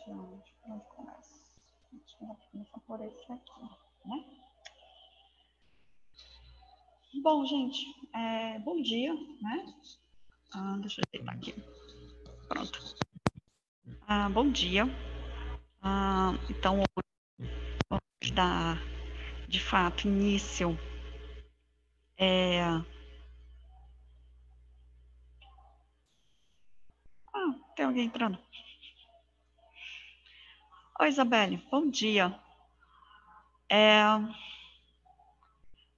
Onde começa? A gente vai começar por esse aqui, né? Bom, gente, bom dia, né? Deixa eu deitar aqui. Pronto. Bom dia. Então, vamos dar, de fato, início. Tem alguém entrando? Oi, Isabelle, bom dia.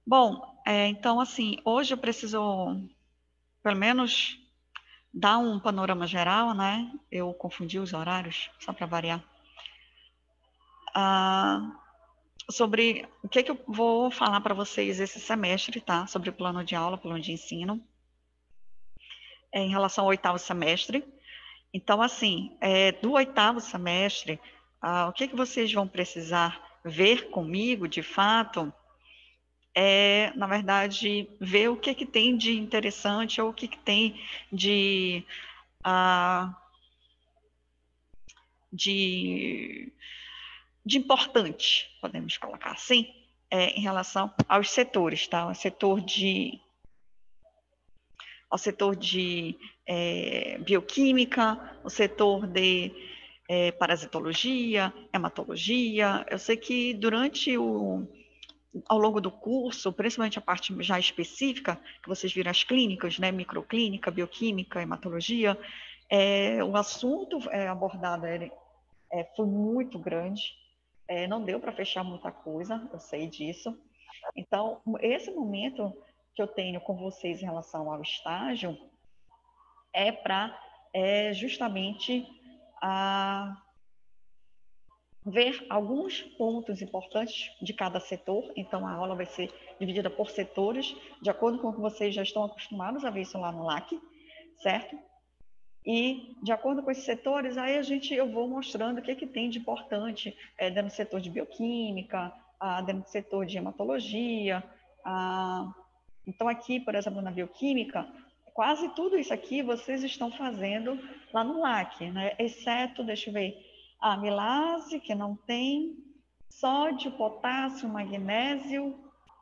Bom, então, assim, hoje eu preciso, pelo menos, dar um panorama geral, né? Eu confundi os horários, só para variar. Sobre o que eu vou falar para vocês esse semestre, tá? Sobre o plano de aula, plano de ensino, em relação ao oitavo semestre. Então, assim, do oitavo semestre, o que vocês vão precisar ver comigo, de fato, na verdade, ver o que tem de interessante ou o que tem de importante, podemos colocar assim, em relação aos setores, tá? Ao setor de bioquímica, o setor de parasitologia, hematologia. Eu sei que ao longo do curso, principalmente a parte já específica, que vocês viram as clínicas, né, microclínica, bioquímica, hematologia, o assunto abordado foi muito grande, não deu para fechar muita coisa, eu sei disso. Então, esse momento que eu tenho com vocês em relação ao estágio é para justamente ver alguns pontos importantes de cada setor. Então, a aula vai ser dividida por setores, de acordo com o que vocês já estão acostumados a ver isso lá no LAC, certo? E, de acordo com esses setores, aí eu vou mostrando o que tem de importante dentro do setor de bioquímica, dentro do setor de hematologia. Então, aqui, por exemplo, na bioquímica, quase tudo isso aqui vocês estão fazendo lá no LAC, né? Exceto, deixa eu ver, a amilase, que não tem, sódio, potássio, magnésio,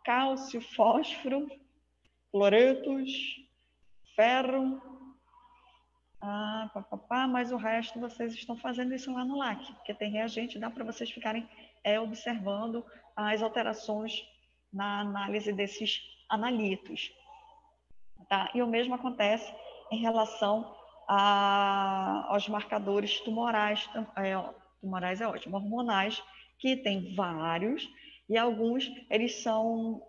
cálcio, fósforo, cloretos, ferro, mas o resto vocês estão fazendo isso lá no LAC, porque tem reagente, dá para vocês ficarem observando as alterações na análise desses analitos. Tá? E o mesmo acontece em relação aos marcadores tumorais, tumorais é ótimo, hormonais, que tem vários, e alguns eles são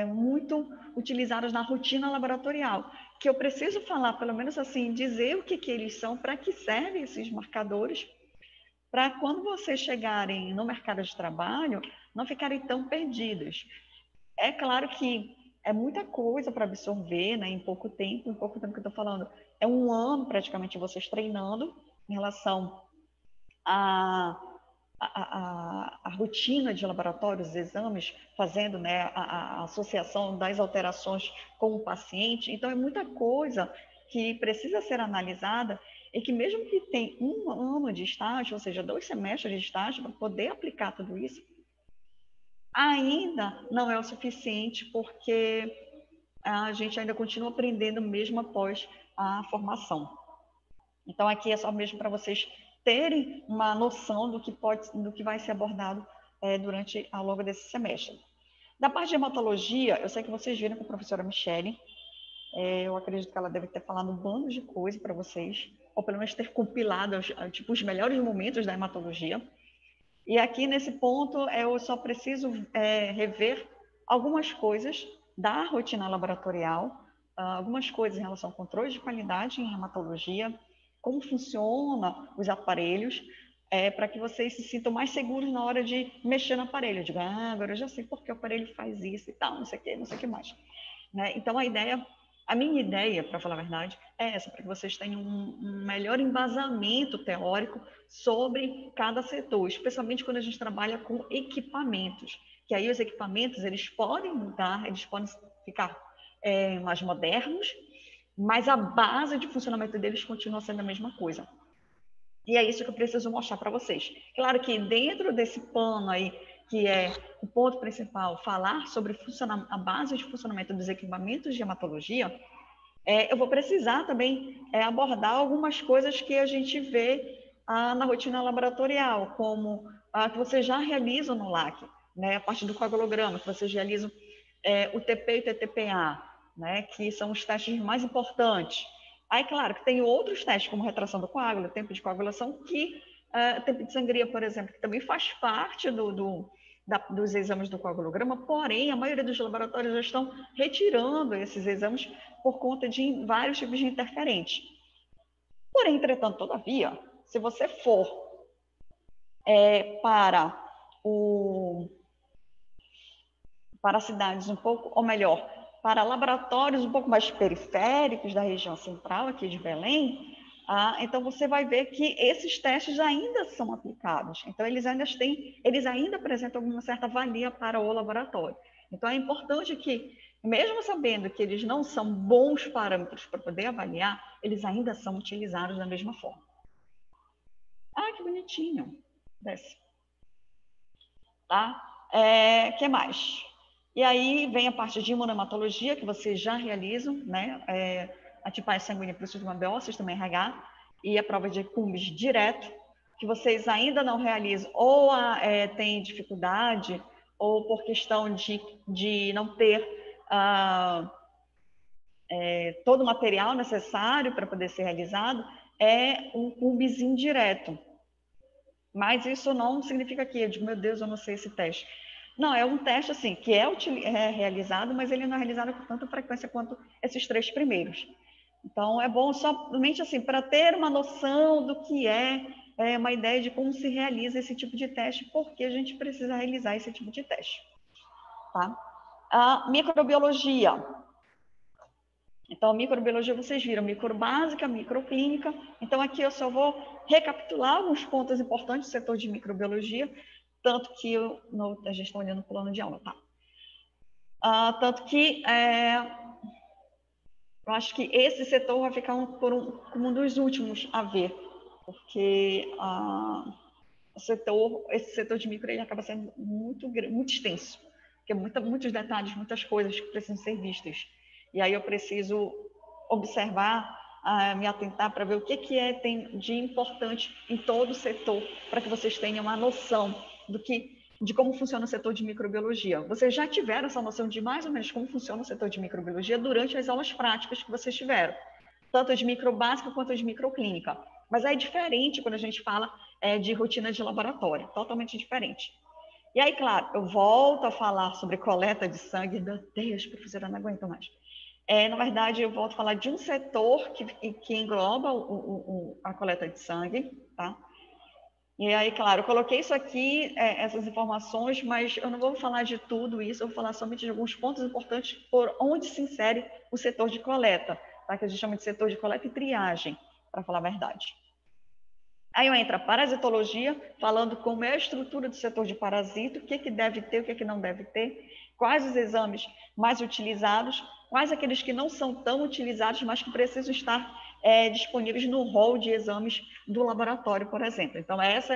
muito utilizados na rotina laboratorial, que eu preciso falar, pelo menos assim, dizer o que eles são, para que servem esses marcadores, para quando vocês chegarem no mercado de trabalho, não ficarem tão perdidos. É claro que é muita coisa para absorver, né, em pouco tempo que eu estou falando. É um ano praticamente vocês treinando em relação à rotina de laboratórios, exames, fazendo, né, a associação das alterações com o paciente. Então, é muita coisa que precisa ser analisada e que mesmo que tenha um ano de estágio, ou seja, 2 semestres de estágio, para poder aplicar tudo isso, ainda não é o suficiente, porque a gente ainda continua aprendendo mesmo após a formação. Então, aqui é só mesmo para vocês terem uma noção do que vai ser abordado ao longo desse semestre. Da parte de hematologia, eu sei que vocês viram com a professora Michele, eu acredito que ela deve ter falado um bando de coisa para vocês, ou pelo menos ter compilado os melhores momentos da hematologia. E aqui, nesse ponto, eu só preciso rever algumas coisas da rotina laboratorial, algumas coisas em relação ao controle de qualidade em hematologia, como funcionam os aparelhos, para que vocês se sintam mais seguros na hora de mexer no aparelho. Eu digo, agora eu já sei por que o aparelho faz isso e tal, não sei o que mais. Né? Então, a minha ideia, para falar a verdade, é essa, para que vocês tenham um melhor embasamento teórico sobre cada setor, especialmente quando a gente trabalha com equipamentos, que aí os equipamentos, eles podem mudar, eles podem ficar mais modernos, mas a base de funcionamento deles continua sendo a mesma coisa. E é isso que eu preciso mostrar para vocês. Claro que dentro desse pano aí, que é o ponto principal, falar sobre a base de funcionamento dos equipamentos de hematologia, eu vou precisar também abordar algumas coisas que a gente vê na rotina laboratorial, como a que vocês já realizam no LAC, né? A parte do coagulograma, que vocês realizam o TP e o TTPA, né? Que são os testes mais importantes. Aí, claro, que tem outros testes, como retração do coágulo, tempo de coagulação, tempo de sangria, por exemplo, que também faz parte dos exames do coagulograma, porém, a maioria dos laboratórios já estão retirando esses exames por conta de vários tipos de interferentes. Porém, entretanto, todavia, se você for para cidades um pouco, ou melhor, para laboratórios um pouco mais periféricos da região central aqui de Belém, então você vai ver que esses testes ainda são aplicados. Então, eles ainda apresentam alguma certa valia para o laboratório. Então, é importante que, mesmo sabendo que eles não são bons parâmetros para poder avaliar, eles ainda são utilizados da mesma forma. Que bonitinho. Desce. Tá? Que mais? E aí vem a parte de imunohematologia, que vocês já realizam, né? A tipagem sanguínea para o sistema B, sistema RH, e a prova de CUMBS direto, que vocês ainda não realizam, ou têm dificuldade, ou por questão de não ter todo o material necessário para poder ser realizado, é um CUMBS indireto. Mas isso não significa que eu digo, meu Deus, eu não sei esse teste. Não, é um teste assim, que é realizado, mas ele não é realizado com tanta frequência quanto esses 3 primeiros. Então, é bom somente assim, para ter uma noção do que uma ideia de como se realiza esse tipo de teste, porque a gente precisa realizar esse tipo de teste. Tá? A microbiologia. Então, a microbiologia, vocês viram, microbásica, microclínica. Então, aqui eu só vou recapitular alguns pontos importantes do setor de microbiologia, tanto que a gente está olhando o plano de aula, tá? Tanto que eu acho que esse setor vai ficar como um dos últimos a ver, porque esse setor de micro ele acaba sendo muito extenso, porque muitos detalhes, muitas coisas que precisam ser vistas. E aí eu preciso observar, me atentar para ver o que tem de importante em todo o setor, para que vocês tenham uma noção de como funciona o setor de microbiologia. Vocês já tiveram essa noção de mais ou menos como funciona o setor de microbiologia durante as aulas práticas que vocês tiveram, tanto de microbásica quanto de microclínica. Mas é diferente quando a gente fala de rotina de laboratório, totalmente diferente. E aí, claro, eu volto a falar sobre coleta de sangue. Meu Deus, professora, não aguento mais. Na verdade, eu volto a falar de um setor que engloba a coleta de sangue, tá? E aí, claro, eu coloquei isso aqui, essas informações, mas eu não vou falar de tudo isso, eu vou falar somente de alguns pontos importantes por onde se insere o setor de coleta, tá? Que a gente chama de setor de coleta e triagem, para falar a verdade. Aí entra a parasitologia, falando como é a estrutura do setor de parasito, o que deve ter, o que não deve ter, quais os exames mais utilizados, quais aqueles que não são tão utilizados, mas que precisam estar disponíveis no rol de exames do laboratório, por exemplo. Então, esse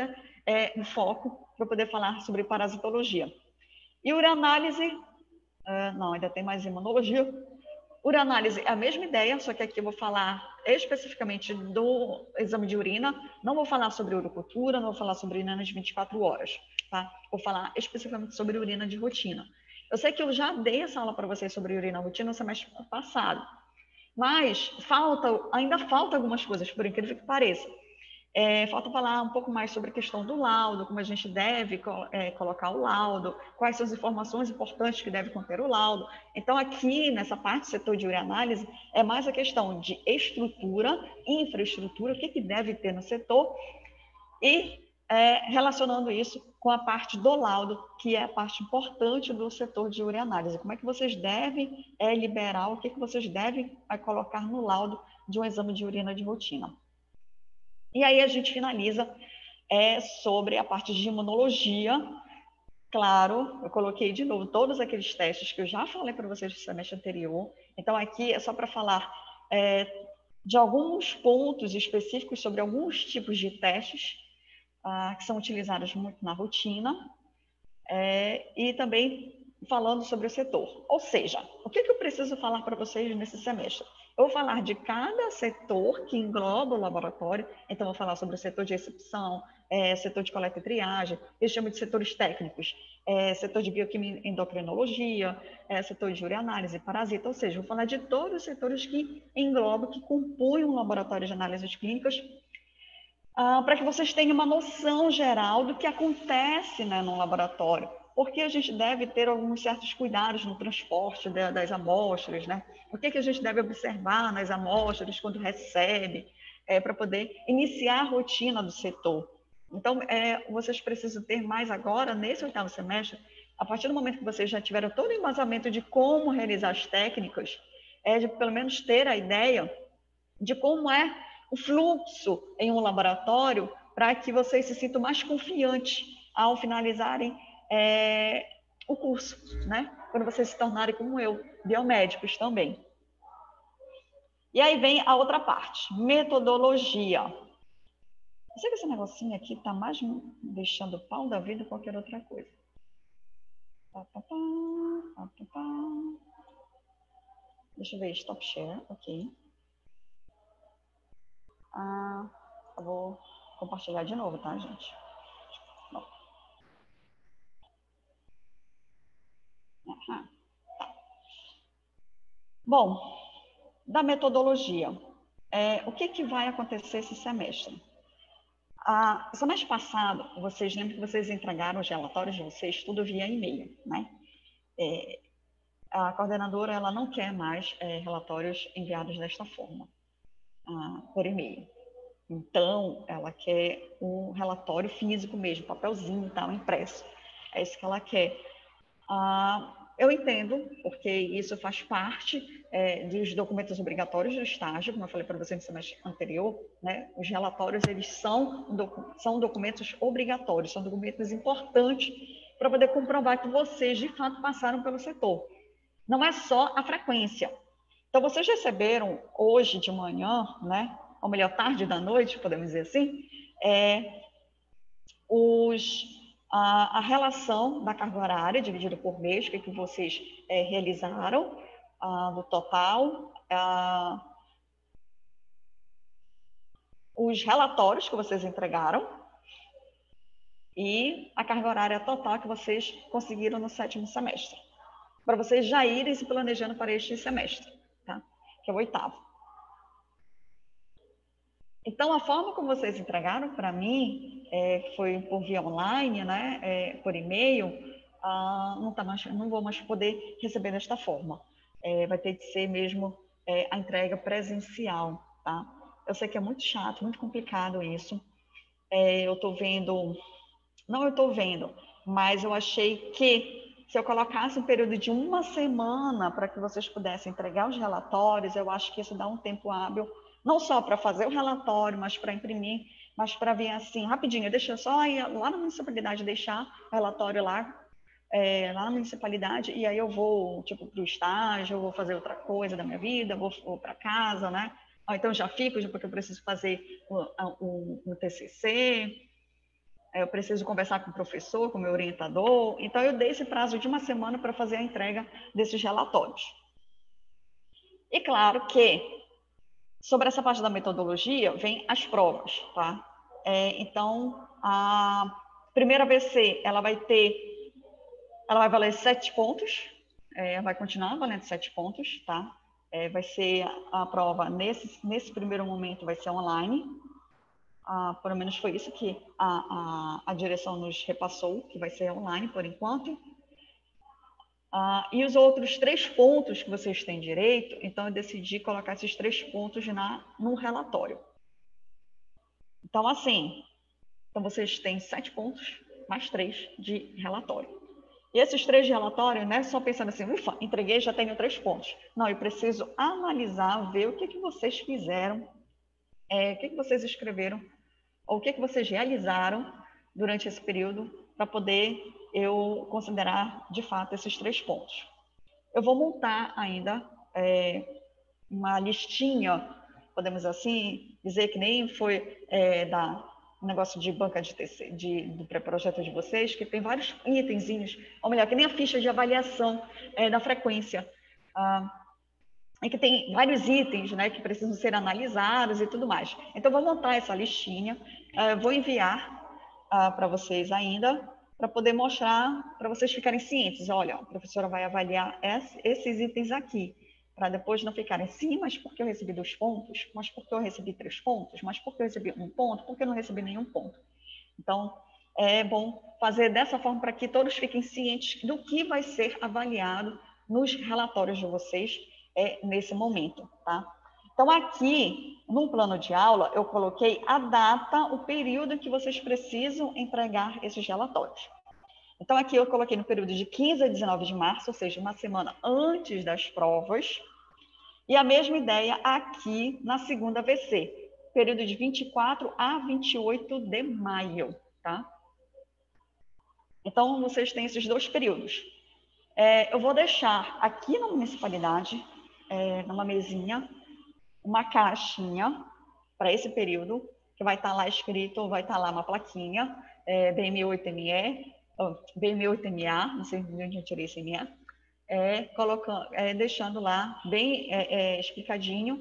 é o foco para poder falar sobre parasitologia. E ureanálise, não, ainda tem mais imunologia. Ureanálise é a mesma ideia, só que aqui eu vou falar especificamente do exame de urina, não vou falar sobre urocultura, não vou falar sobre urina de 24 horas, tá? Vou falar especificamente sobre urina de rotina. Eu sei que eu já dei essa aula para vocês sobre urina rotina no semestre passado, mas ainda falta algumas coisas, por incrível que pareça. Falta falar um pouco mais sobre a questão do laudo, como a gente deve colocar o laudo, quais são as informações importantes que deve conter o laudo. Então, aqui, nessa parte do setor de ureanálise, é mais a questão de estrutura, infraestrutura, o que deve ter no setor, e relacionando isso com a parte do laudo, que é a parte importante do setor de ureanálise. Como é que vocês devem liberar, o que vocês devem colocar no laudo de um exame de urina de rotina. E aí a gente finaliza sobre a parte de imunologia. Claro, eu coloquei de novo todos aqueles testes que eu já falei para vocês no semestre anterior. Então, aqui é só para falar de alguns pontos específicos sobre alguns tipos de testes que são utilizados muito na rotina, e também falando sobre o setor. Ou seja, o que eu preciso falar para vocês nesse semestre? Eu vou falar de cada setor que engloba o laboratório, então vou falar sobre o setor de recepção, setor de coleta e triagem, eles chamam de setores técnicos, setor de bioquímica e endocrinologia, setor de ureanálise e parasita, ou seja, vou falar de todos os setores que englobam, que compõem um laboratório de análises clínicas, para que vocês tenham uma noção geral do que acontece, né, no laboratório, porque a gente deve ter alguns certos cuidados no transporte das amostras, né? O que a gente deve observar nas amostras quando recebe, para poder iniciar a rotina do setor. Então, vocês precisam ter mais agora, nesse 8º semestre, a partir do momento que vocês já tiveram todo o embasamento de como realizar as técnicas, de pelo menos ter a ideia de como é o fluxo em um laboratório, para que vocês se sintam mais confiantes ao finalizarem o curso, né? Quando vocês se tornarem como eu, biomédicos também. E aí vem a outra parte, metodologia. Eu sei que esse negocinho aqui está mais me deixando pau da vida do que qualquer outra coisa. Deixa eu ver, stop share, ok. Eu vou compartilhar de novo, tá, gente? Bom. Bom, da metodologia. O que vai acontecer esse semestre? Semestre passado, vocês lembram que vocês entregaram os relatórios de vocês tudo via e-mail, né? A coordenadora ela não quer mais relatórios enviados desta forma, por e-mail. Então, ela quer um relatório físico mesmo, papelzinho e tal, impresso. É isso que ela quer. Eu entendo, porque isso faz parte dos documentos obrigatórios do estágio, como eu falei para você no semestre anterior, né? Os relatórios, eles são documentos obrigatórios, são documentos importantes para poder comprovar que vocês, de fato, passaram pelo setor. Não é só a frequência. Então, vocês receberam hoje de manhã, né? Ou melhor, tarde da noite, podemos dizer assim, a relação da carga horária dividida por mês, que vocês realizaram, do total, os relatórios que vocês entregaram e a carga horária total que vocês conseguiram no 7º semestre, para vocês já irem se planejando para este semestre, tá? Que é o 8º. Então, a forma como vocês entregaram para mim, foi por via online, né, por e-mail, não vou mais poder receber desta forma. Vai ter que ser mesmo a entrega presencial, tá? Eu sei que é muito chato, muito complicado isso. Eu estou vendo, não eu estou vendo, mas eu achei que se eu colocasse um período de uma semana para que vocês pudessem entregar os relatórios, eu acho que isso dá um tempo hábil, não só para fazer o relatório, mas para imprimir, mas para vir assim, rapidinho, deixa eu só ir lá na municipalidade deixar o relatório lá na municipalidade, e aí eu vou, tipo, para o estágio, eu vou fazer outra coisa da minha vida, vou para casa, né? Ou então já fico, porque eu preciso fazer o TCC, eu preciso conversar com o professor, com o meu orientador. Então, eu dei esse prazo de uma semana para fazer a entrega desses relatórios. E claro que, sobre essa parte da metodologia, vem as provas, tá? Então, a primeira VC, ela vai valer 7 pontos, vai continuar valendo 7 pontos, tá? Vai ser a prova, nesse primeiro momento, vai ser online. Pelo menos foi isso que a direção nos repassou, que vai ser online por enquanto. E os outros 3 pontos que vocês têm direito, então eu decidi colocar esses 3 pontos no relatório. Então, assim, vocês têm 7 pontos, mais 3 de relatório. E esses 3 de relatório, não é só pensando assim, ufa, entreguei, já tenho 3 pontos. Não, eu preciso analisar, ver o que vocês fizeram, o que vocês escreveram, ou o que vocês realizaram durante esse período, para poder eu considerar, de fato, esses 3 pontos. Eu vou montar ainda uma listinha podemos assim dizer, que nem foi da negócio de banca do pré-projeto de vocês, que tem vários itenzinhos, ou melhor, que nem a ficha de avaliação da frequência, e que tem vários itens, né, que precisam ser analisados e tudo mais. Então, vou montar essa listinha, vou enviar para vocês ainda, para poder mostrar, para vocês ficarem cientes. Olha, a professora vai avaliar esses itens aqui, para depois não ficarem, sim, mas por que eu recebi 2 pontos? Mas por que eu recebi 3 pontos? Mas por que eu recebi 1 ponto? Por que eu não recebi nenhum ponto? Então, é bom fazer dessa forma para que todos fiquem cientes do que vai ser avaliado nos relatórios de vocês nesse momento, tá? Então, aqui, no plano de aula, eu coloquei a data, o período em que vocês precisam entregar esses relatórios. Então, aqui eu coloquei no período de 15 a 19 de março, ou seja, uma semana antes das provas. E a mesma ideia aqui na segunda VC, período de 24 a 28 de maio, tá? Então, vocês têm esses 2 períodos. Eu vou deixar aqui na municipalidade, numa mesinha, uma caixinha para esse período, que vai estar lá escrito, vai estar lá uma plaquinha, BM8ME, BM8MA, não sei de onde eu tirei esse ME, deixando lá bem explicadinho,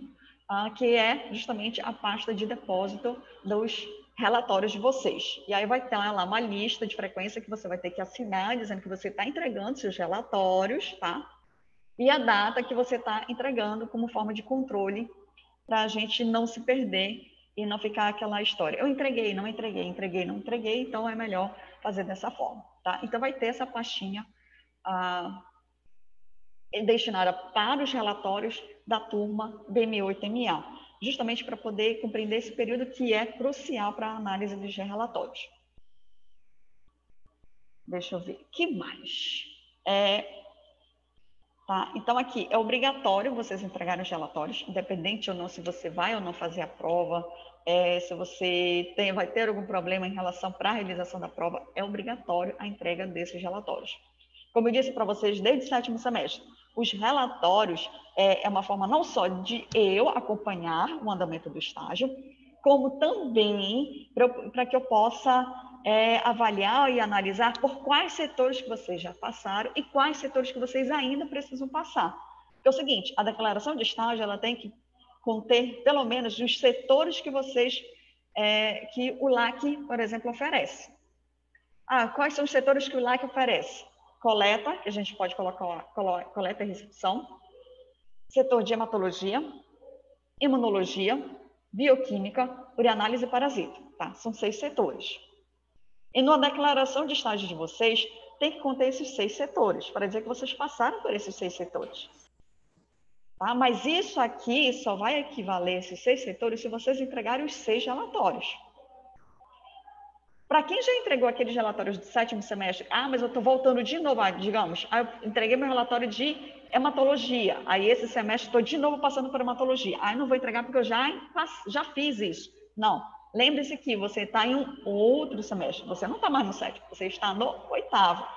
que é justamente a pasta de depósito dos relatórios de vocês. E aí vai ter lá uma lista de frequência que você vai ter que assinar, dizendo que você está entregando seus relatórios, tá? E a data que você está entregando como forma de controle, para a gente não se perder e não ficar aquela história. Eu entreguei, não entreguei, entreguei, não entreguei, então é melhor fazer dessa forma, tá? Então vai ter essa pastinha destinada para os relatórios da turma BM8MA, justamente para poder compreender esse período que é crucial para a análise dos relatórios. Deixa eu ver, o que mais? Tá? Então, aqui, é obrigatório vocês entregarem os relatórios, independente ou não se você vai ou não fazer a prova, se você vai ter algum problema em relação para a realização da prova, é obrigatório a entrega desses relatórios. Como eu disse para vocês desde o 7º semestre, os relatórios é uma forma não só de eu acompanhar o andamento do estágio, como também para que eu possa avaliar e analisar por quais setores que vocês já passaram e quais setores que vocês ainda precisam passar. Porque é o seguinte, a declaração de estágio ela tem que conter pelo menos os setores que vocês, que o LAC, por exemplo, oferece. Quais são os setores que o LAC oferece? Coleta, que a gente pode colocar coleta e recepção, setor de hematologia, imunologia, bioquímica, ureanálise e parasita, tá? São 6 setores. E na declaração de estágio de vocês, tem que conter esses 6 setores, para dizer que vocês passaram por esses 6 setores. Tá? Mas isso aqui só vai equivaler a esses 6 setores se vocês entregarem os 6 relatórios. Para quem já entregou aqueles relatórios do 7º semestre, mas eu estou voltando de novo, digamos, eu entreguei meu relatório de hematologia, aí esse semestre estou de novo passando por hematologia, aí não vou entregar porque eu já fiz isso. Não, lembre-se que você está em um outro semestre, você não está mais no 7º, você está no 8º.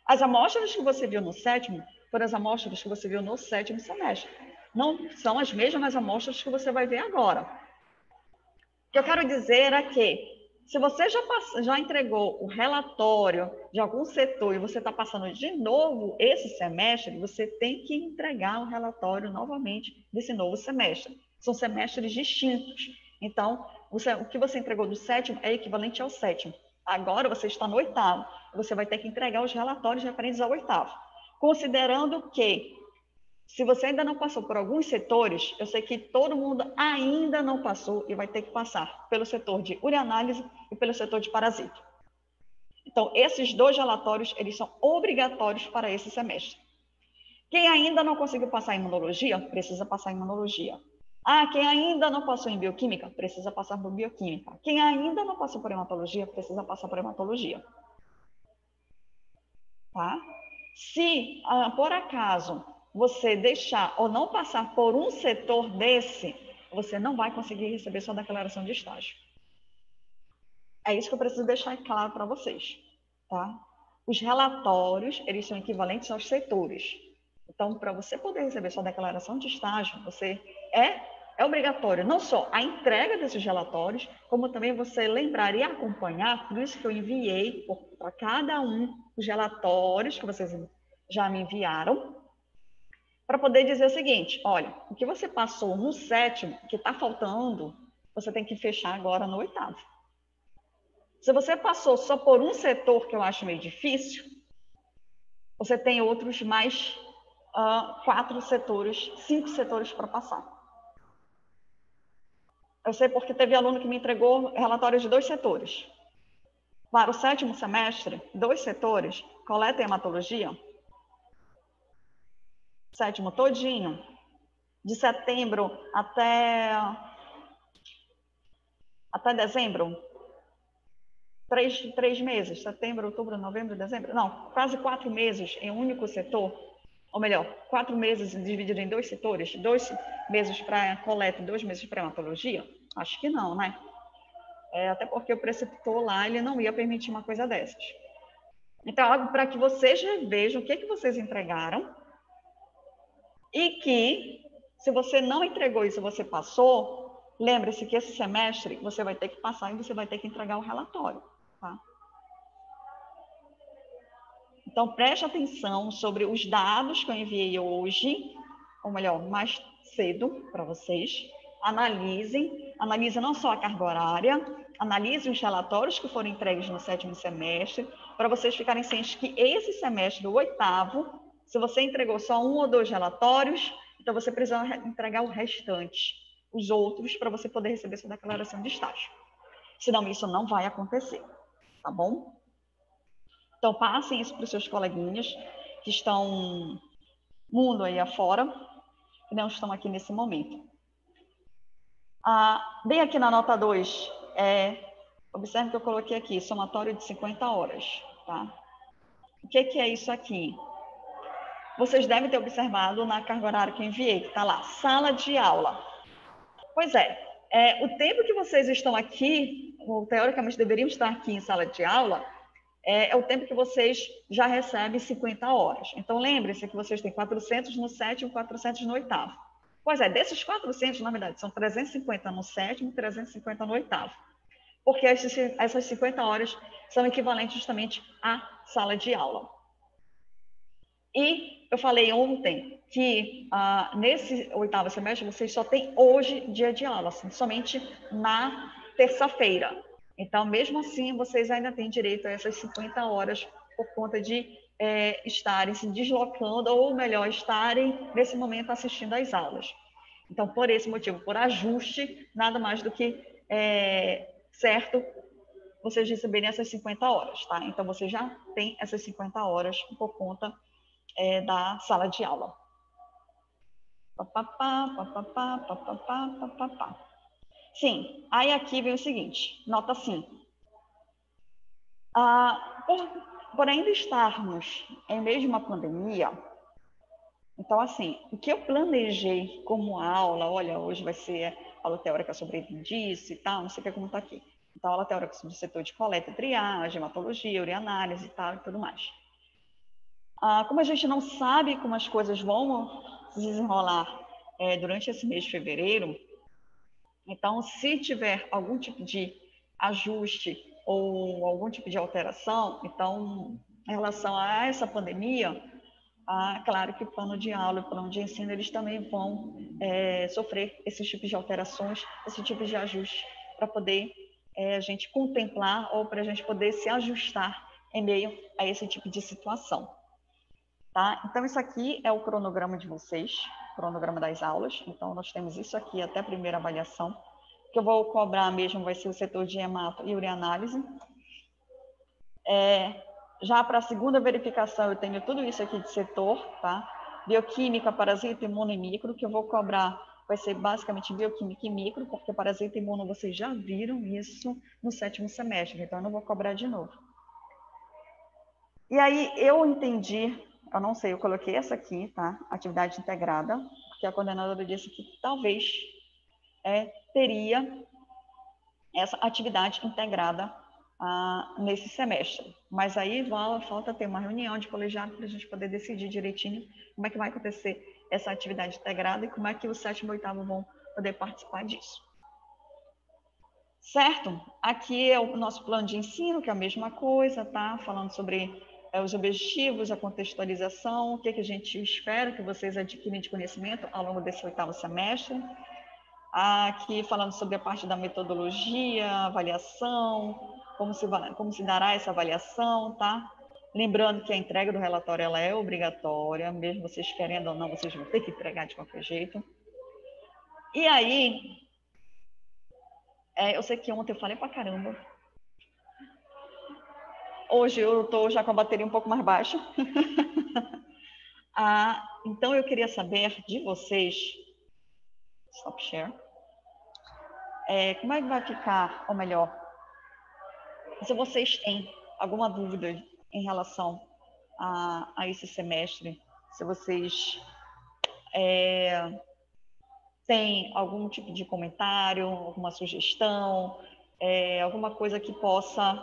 As amostras que você viu no 7º foram as amostras que você viu no 7º semestre. Não são as mesmas amostras que você vai ver agora. O que eu quero dizer é que se você já entregou o relatório de algum setor e você está passando de novo esse semestre, você tem que entregar o relatório novamente desse novo semestre. São semestres distintos. Então, o que você entregou do 7º é equivalente ao 7º. Agora você está no 8º. Você vai ter que entregar os relatórios referentes ao 8º. Considerando que, se você ainda não passou por alguns setores, eu sei que todo mundo ainda não passou e vai ter que passar pelo setor de ureanálise e pelo setor de parasita. Então, esses 2 relatórios, eles são obrigatórios para esse semestre. Quem ainda não conseguiu passar em imunologia, precisa passar em imunologia. Quem ainda não passou em bioquímica, precisa passar por bioquímica. Quem ainda não passou por hematologia, precisa passar por hematologia. Tá? Se, por acaso, você deixar ou não passar por um setor desse, você não vai conseguir receber sua declaração de estágio. É isso que eu preciso deixar claro para vocês, tá? Os relatórios, eles são equivalentes aos setores. Então, para você poder receber sua declaração de estágio, você É obrigatório não só a entrega desses relatórios, como também você lembrar e acompanhar, por isso que eu enviei para cada um os relatórios que vocês já me enviaram, para poder dizer o seguinte: olha, o que você passou no 7º, que está faltando, você tem que fechar agora no 8º. Se você passou só por um setor, que eu acho meio difícil, você tem outros mais 4 setores, 5 setores para passar. Eu sei porque teve aluno que me entregou relatórios de 2 setores. Para o 7º semestre, 2 setores, coleta e hematologia, 7º todinho, de setembro até dezembro, 3 meses, setembro, outubro, novembro, dezembro, não, quase 4 meses em um único setor, ou melhor, 4 meses dividido em 2 setores, 2 meses para coleta e 2 meses para hematologia? Acho que não, né? Até porque o preceptor lá, ele não ia permitir uma coisa dessas. Então, algo para que vocês vejam o que vocês entregaram e que, se você não entregou isso, você passou, lembre-se que esse semestre você vai ter que passar e você vai ter que entregar o relatório, tá? Então, preste atenção sobre os dados que eu enviei hoje, ou melhor, mais cedo para vocês. Analisem não só a carga horária, analisem os relatórios que foram entregues no 7º semestre, para vocês ficarem cientes que esse semestre, o 8º, se você entregou só 1 ou 2 relatórios, então você precisa entregar o restante, os outros, para você poder receber sua declaração de estágio. Senão isso não vai acontecer, tá bom? Então, passem isso para os seus coleguinhas que estão mundo aí afora, que não estão aqui nesse momento. Bem aqui na nota 2, observe que eu coloquei aqui, somatório de 50 horas. Tá? O que é isso aqui? Vocês devem ter observado na carga horária que eu enviei, que está lá, sala de aula. Pois o tempo que vocês estão aqui, ou teoricamente deveriam estar aqui em sala de aula, é o tempo que vocês já recebem 50 horas. Então, lembre-se que vocês têm 400 no 7º e 400 no 8º. Pois desses 400, na verdade, são 350 no 7º e 350 no 8º. Porque essas 50 horas são equivalentes justamente à sala de aula. E eu falei ontem que nesse 8º semestre, vocês só têm hoje dia de aula, assim, somente na terça-feira. Então, mesmo assim, vocês ainda têm direito a essas 50 horas por conta de estarem se deslocando, ou melhor, estarem nesse momento assistindo às aulas. Então, por esse motivo, por ajuste, nada mais do que certo vocês receberem essas 50 horas, tá? Então, você já tem essas 50 horas por conta da sala de aula. Sim, aí aqui vem o seguinte, nota 5. Por ainda estarmos em meio de uma pandemia, então, assim, o que eu planejei como aula, olha, hoje vai ser aula teórica sobre disso e tal, não sei o que como está aqui. Então, aula teórica sobre o setor de coleta e triagem, hematologia, ureanálise e tal, e tudo mais. Como a gente não sabe como as coisas vão se desenrolar durante esse mês de fevereiro, então, se tiver algum tipo de ajuste ou algum tipo de alteração, então, em relação a essa pandemia, claro que o plano de aula e o plano de ensino, eles também vão sofrer esses tipos de alterações, esses tipos de ajustes, para poder a gente contemplar ou para a gente poder se ajustar em meio a esse tipo de situação. Tá? Então, isso aqui é o cronograma de vocês, cronograma das aulas. Então, nós temos isso aqui até a primeira avaliação. O que eu vou cobrar mesmo vai ser o setor de hemato e ureanálise. Já para a segunda verificação, eu tenho tudo isso aqui de setor, tá? Bioquímica, parasita, imuno e micro, que eu vou cobrar vai ser basicamente bioquímica e micro, porque parasita e imuno vocês já viram isso no 7º semestre, então eu não vou cobrar de novo. E aí eu entendi, eu não sei, eu coloquei essa aqui, tá? Atividade integrada, porque a coordenadora disse que talvez teria essa atividade integrada nesse semestre. Mas aí falta ter uma reunião de colegiado para a gente poder decidir direitinho como é que vai acontecer essa atividade integrada e como é que o 7º e o 8º vão poder participar disso. Certo? Aqui é o nosso plano de ensino, que é a mesma coisa, tá? Falando sobre os objetivos, a contextualização, o que a gente espera que vocês adquirem de conhecimento ao longo desse 8º semestre. Aqui falando sobre a parte da metodologia, avaliação, como se dará essa avaliação, tá? Lembrando que a entrega do relatório ela é obrigatória, mesmo vocês querendo ou não, vocês vão ter que entregar de qualquer jeito. E aí, eu sei que ontem eu falei pra caramba. Hoje eu estou já com a bateria um pouco mais baixa. Então eu queria saber de vocês, stop share, como é que vai ficar, ou melhor, se vocês têm alguma dúvida em relação a esse semestre, se vocês têm algum tipo de comentário, alguma sugestão, alguma coisa que possa...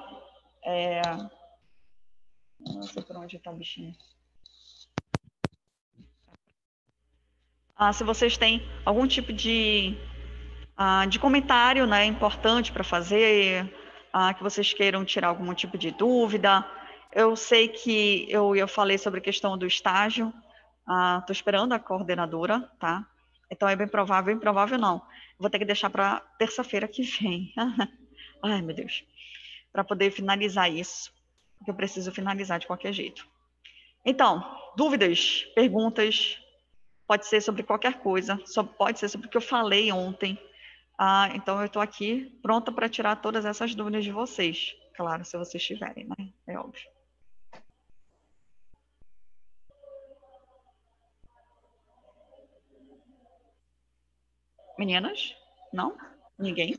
não sei por onde está o bichinho. Se vocês têm algum tipo de comentário, né, importante para fazer, que vocês queiram tirar algum tipo de dúvida. Eu sei que eu falei sobre a questão do estágio, estou esperando a coordenadora, tá? Então é bem provável não. Vou ter que deixar para terça-feira que vem. Ai, meu Deus. Para poder finalizar isso, porque eu preciso finalizar de qualquer jeito. Então, dúvidas, perguntas, pode ser sobre qualquer coisa, só pode ser sobre o que eu falei ontem. Então eu estou aqui pronta para tirar todas essas dúvidas de vocês. Claro, se vocês tiverem, né? É óbvio. Meninas? Não? Ninguém?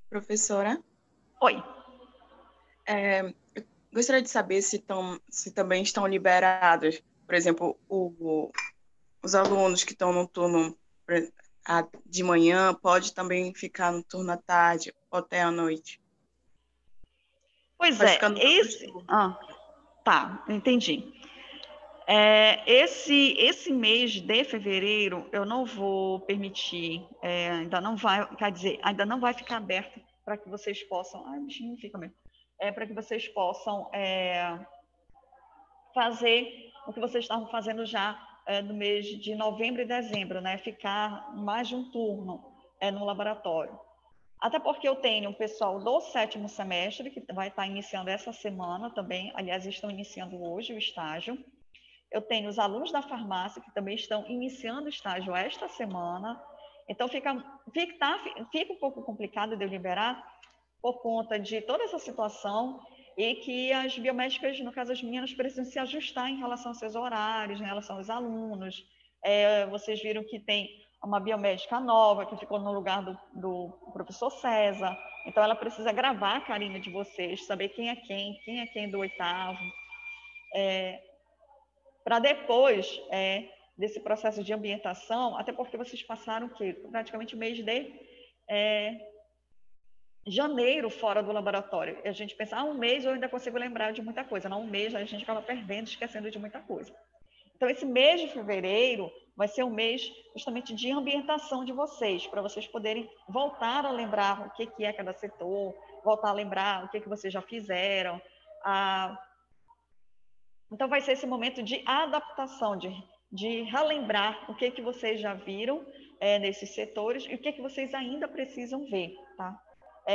Professora? Oi. Eu gostaria de saber se também estão liberados, por exemplo, os alunos que estão no turno de manhã, pode também ficar no turno à tarde ou até à noite. Pois Pode é, ficar no turno. tá, entendi. Esse mês de fevereiro eu não vou permitir, ainda não vai, quer dizer, ainda não vai ficar aberto para que vocês possam, o bichinho fica mesmo, para que vocês possam fazer o que vocês estavam fazendo já no mês de novembro e dezembro, né? Ficar mais de um turno no laboratório. Até porque eu tenho um pessoal do 7º semestre que vai estar iniciando essa semana também, aliás, estão iniciando hoje o estágio. Eu tenho os alunos da farmácia que também estão iniciando o estágio esta semana. Então, fica um pouco complicado de eu liberar por conta de toda essa situação e que as biomédicas, no caso as meninas, precisam se ajustar em relação aos seus horários, em relação aos alunos. Vocês viram que tem uma biomédica nova que ficou no lugar do professor César. Então, ela precisa gravar a carinha de vocês, saber quem é quem do 8º. Para depois desse processo de ambientação, até porque vocês passaram praticamente o mês de janeiro fora do laboratório. E a gente pensa, um mês eu ainda consigo lembrar de muita coisa. Não, um mês a gente acaba perdendo, esquecendo de muita coisa. Então, esse mês de fevereiro vai ser um mês justamente de ambientação de vocês, para vocês poderem voltar a lembrar o que é cada setor, voltar a lembrar o que vocês já fizeram. Então, vai ser esse momento de adaptação, de relembrar o que vocês já viram nesses setores e o que vocês ainda precisam ver, tá?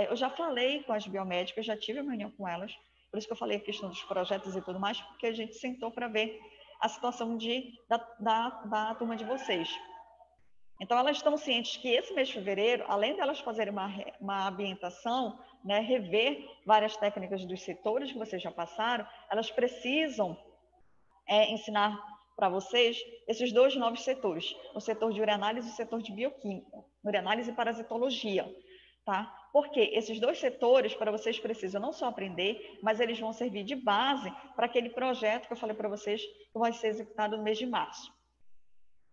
Eu já falei com as biomédicas, já tive uma reunião com elas, por isso que eu falei a questão dos projetos e tudo mais, porque a gente sentou para ver a situação da turma de vocês. Então, elas estão cientes que esse mês de fevereiro, além delas fazerem uma ambientação, né, rever várias técnicas dos setores que vocês já passaram, elas precisam ensinar para vocês esses 2 novos setores, o setor de ureanálise e o setor de bioquímica, ureanálise e parasitologia. Tá? Porque esses 2 setores, para vocês precisam não só aprender, mas eles vão servir de base para aquele projeto que eu falei para vocês, que vai ser executado no mês de março.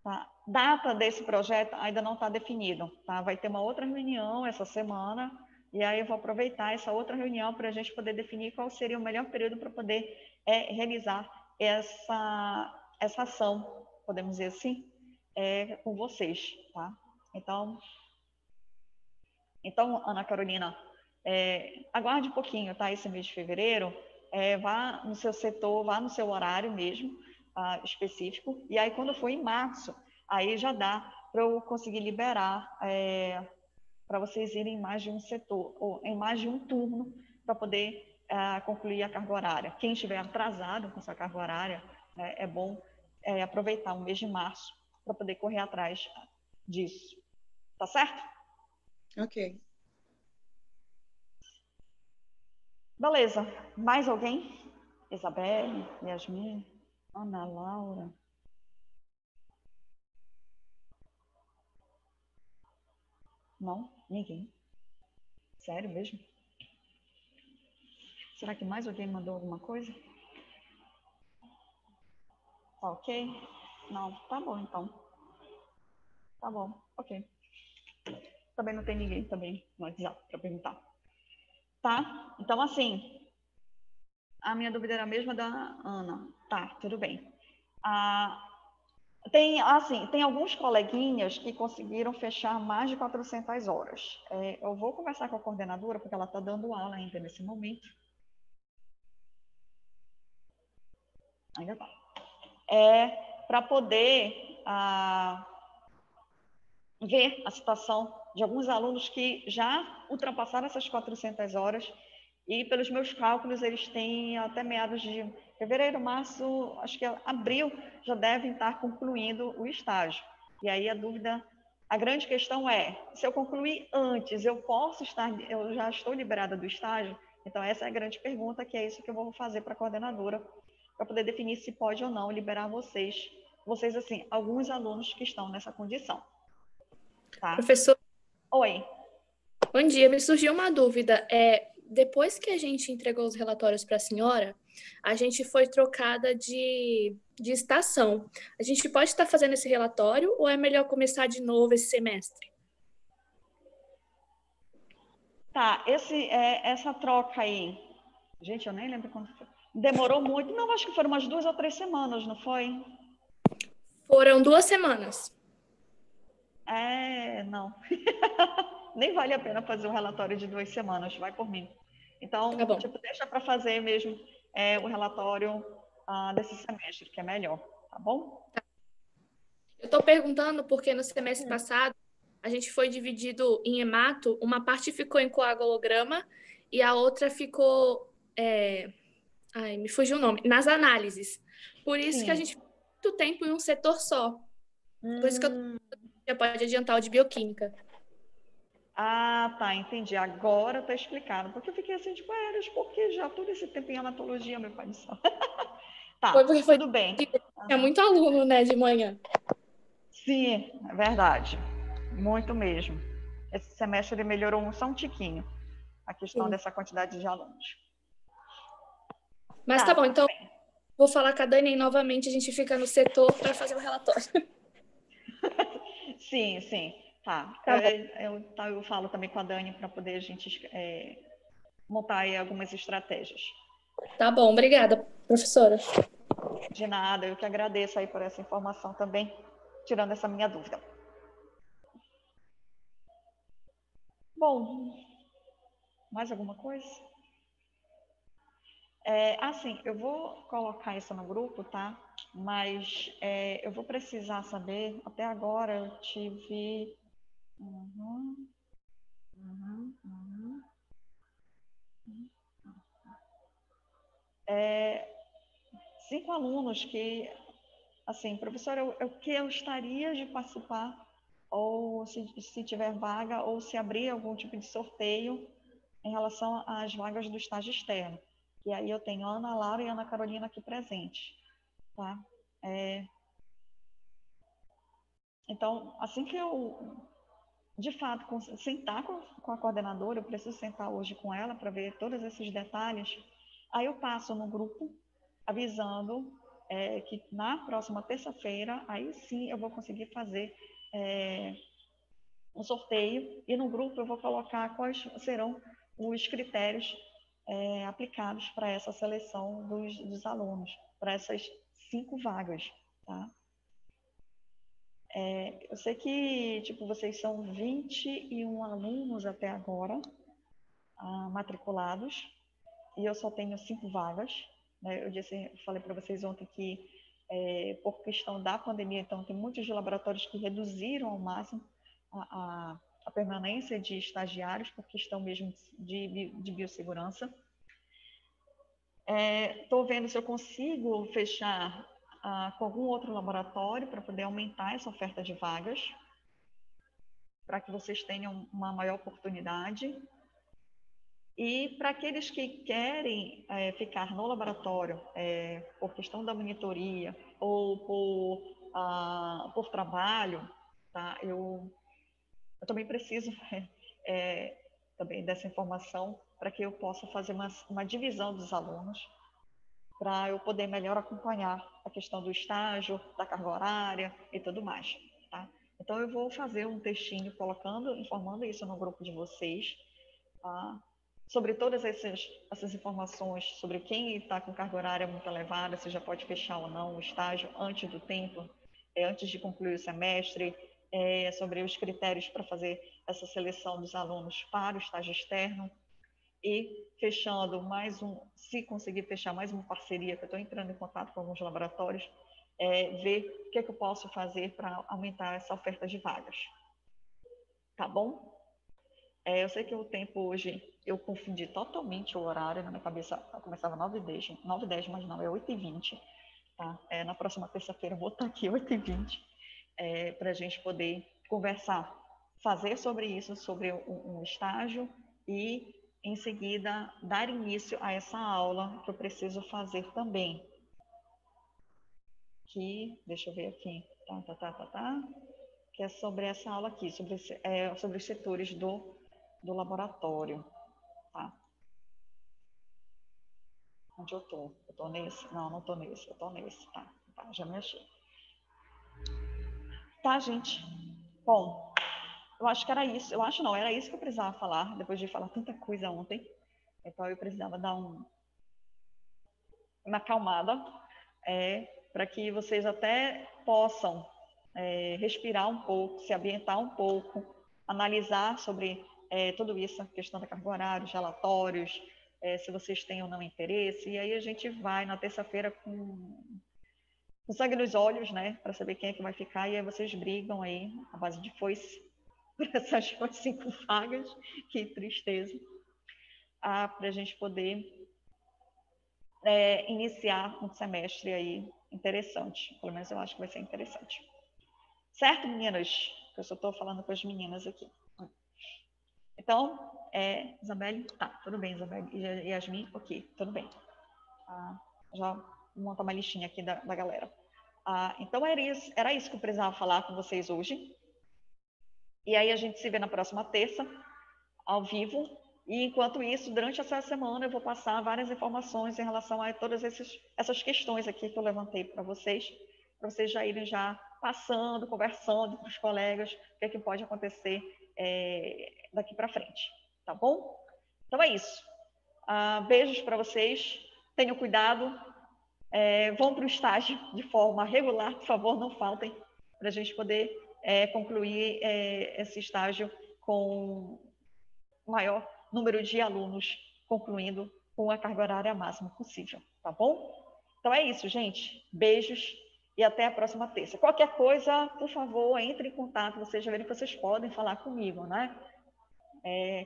Tá? Data desse projeto ainda não está definido. Tá? Vai ter uma outra reunião essa semana, e aí eu vou aproveitar essa outra reunião para a gente poder definir qual seria o melhor período para poder realizar essa ação, podemos dizer assim, com vocês. Tá? Então, Ana Carolina, aguarde um pouquinho, tá? Esse mês de fevereiro, vá no seu setor, vá no seu horário mesmo, específico, e aí quando for em março, aí já dá para eu conseguir liberar para vocês irem em mais de um setor, ou em mais de um turno, para poder concluir a carga horária. Quem estiver atrasado com sua carga horária, é bom aproveitar o mês de março para poder correr atrás disso. Tá certo? Ok. Beleza. Mais alguém? Isabelle, Yasmin, Ana Laura. Não? Ninguém? Sério mesmo? Será que mais alguém mandou alguma coisa? Tá ok? Não, tá bom então. Tá bom, ok. Também não tem ninguém também no WhatsApp para perguntar. Tá? Então, assim, a minha dúvida era a mesma da Ana. Tá, tudo bem. Tem alguns coleguinhas que conseguiram fechar mais de 400 horas. Eu vou conversar com a coordenadora, porque ela está dando aula ainda nesse momento. Ainda tá. Para poder ver a situação de alguns alunos que já ultrapassaram essas 400 horas e, pelos meus cálculos, eles têm até meados de fevereiro, março, acho que abril, já devem estar concluindo o estágio. E aí a grande questão é, se eu concluir antes, eu já estou liberada do estágio? Então, essa é a grande pergunta, que é isso que eu vou fazer para a coordenadora, para poder definir se pode ou não liberar vocês, assim, alguns alunos que estão nessa condição. Tá? Professor, oi. Bom dia. Me surgiu uma dúvida. Depois que a gente entregou os relatórios para a senhora, a gente foi trocada de estação. A gente pode estar fazendo esse relatório ou é melhor começar de novo esse semestre? Tá, essa troca aí, gente, eu nem lembro quando foi. Demorou muito? Não, acho que foram umas 2 ou 3 semanas, não foi? Foram 2 semanas. Não. Nem vale a pena fazer um relatório de 2 semanas, vai por mim. Então, Tá bom. deixa para fazer mesmo o relatório desse semestre, que é melhor, tá bom? Eu estou perguntando porque no semestre passado a gente foi dividido em hemato, uma parte ficou em coagulograma e a outra ficou, me fugiu o nome, nas análises. Por isso que a gente ficou muito tempo em um setor só. Por isso que já pode adiantar o de bioquímica. Ah, tá, entendi. Agora tá explicado. Porque eu fiquei assim, tipo, porque já todo esse tempo em hematologia, meu pai do céu. Tá, Foi porque tudo bem. Tinha muito aluno, né, de manhã. Sim, é verdade. Muito mesmo. Esse semestre ele melhorou só um tiquinho, a questão dessa quantidade de alunos. Mas tá bom, então vou falar com a Dani novamente, a gente fica no setor para fazer o relatório. Sim, sim. Tá. Eu falo também com a Dani para poder a gente montar aí algumas estratégias. Tá bom, obrigada, professora. De nada, eu que agradeço aí por essa informação também, tirando essa minha dúvida. Bom, mais alguma coisa? Assim, eu vou colocar isso no grupo, tá? Mas eu vou precisar saber, até agora eu tive... cinco alunos que, assim, professora, que eu estaria de participar, ou se tiver vaga, ou se abrir algum tipo de sorteio em relação às vagas do estágio externo. E aí eu tenho Ana Laura e Ana Carolina aqui presentes, tá? Então, assim que eu, de fato, sentar com a coordenadora, eu preciso sentar hoje com ela para ver todos esses detalhes, aí eu passo no grupo avisando que na próxima terça-feira, aí sim eu vou conseguir fazer um sorteio e no grupo eu vou colocar quais serão os critérios aplicados para essa seleção dos alunos, para essas 5 vagas, tá? Eu sei que, tipo, vocês são 21 alunos até agora, matriculados, e eu só tenho 5 vagas, né? Eu falei para vocês ontem que, por questão da pandemia, então, tem muitos laboratórios que reduziram ao máximo a permanência de estagiários, por questão mesmo de biossegurança. Estou vendo se eu consigo fechar com algum outro laboratório para poder aumentar essa oferta de vagas, para que vocês tenham uma maior oportunidade. E para aqueles que querem ficar no laboratório por questão da monitoria ou por trabalho, tá? Eu também preciso também dessa informação para que eu possa fazer uma divisão dos alunos, para eu poder melhor acompanhar a questão do estágio, da carga horária e tudo mais, tá? Então, eu vou fazer um textinho informando isso no grupo de vocês, tá? Sobre todas essas informações, sobre quem está com carga horária muito elevada, se já pode fechar ou não o estágio antes do tempo, antes de concluir o semestre, sobre os critérios para fazer essa seleção dos alunos para o estágio externo, e fechando se conseguir fechar mais uma parceria, que eu estou entrando em contato com alguns laboratórios, ver o que eu posso fazer para aumentar essa oferta de vagas. Tá bom? Eu sei que o tempo hoje, eu confundi totalmente o horário, na minha cabeça começava 9h10, mas não, é 8h20. Tá? Na próxima terça-feira eu vou estar aqui 8h20, para a gente poder conversar, fazer sobre isso, sobre um estágio e, em seguida, dar início a essa aula que eu preciso fazer também. Deixa eu ver aqui, que é sobre essa aula aqui, sobre os setores do laboratório. Tá? Onde eu tô? Eu tô nesse? Não, não tô nesse, eu tô nesse, tá, já me achei. Tá, gente? Bom, eu acho que era isso, era isso que eu precisava falar, depois de falar tanta coisa ontem. Então, eu precisava dar uma acalmada, para que vocês até possam respirar um pouco, se ambientar um pouco, analisar sobre tudo isso, a questão da carga horária, os relatórios, se vocês têm ou não interesse, e aí a gente vai na terça-feira com sangue nos olhos, né, para saber quem é que vai ficar, e aí vocês brigam aí, à base de foice, por essas 5 vagas, que tristeza, para a gente poder iniciar um semestre aí interessante, pelo menos eu acho que vai ser interessante. Certo, meninas? Eu só estou falando com as meninas aqui. Então, Isabelle, tá, tudo bem, Isabelle. E Yasmin, ok, tudo bem. Já vou montar uma listinha aqui da galera. Então, era isso que eu precisava falar com vocês hoje. E aí a gente se vê na próxima terça, ao vivo. E enquanto isso, durante essa semana, eu vou passar várias informações em relação a todas essas questões aqui que eu levantei para vocês já irem já passando, conversando com os colegas, o que é que pode acontecer daqui para frente, tá bom? Então é isso. Beijos para vocês, tenham cuidado, vão para o estágio de forma regular, por favor, não faltem, para a gente poder concluir esse estágio com o maior número de alunos concluindo com a carga horária máxima possível, tá bom? Então é isso, gente. Beijos e até a próxima terça. Qualquer coisa, por favor, entre em contato. Vocês já viram que vocês podem falar comigo, né?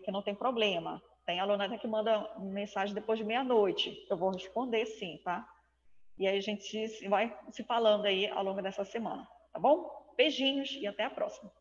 Que não tem problema. Tem aluna que manda mensagem depois de meia-noite. Eu vou responder sim, tá? E aí a gente vai se falando aí ao longo dessa semana, tá bom? Beijinhos e até a próxima.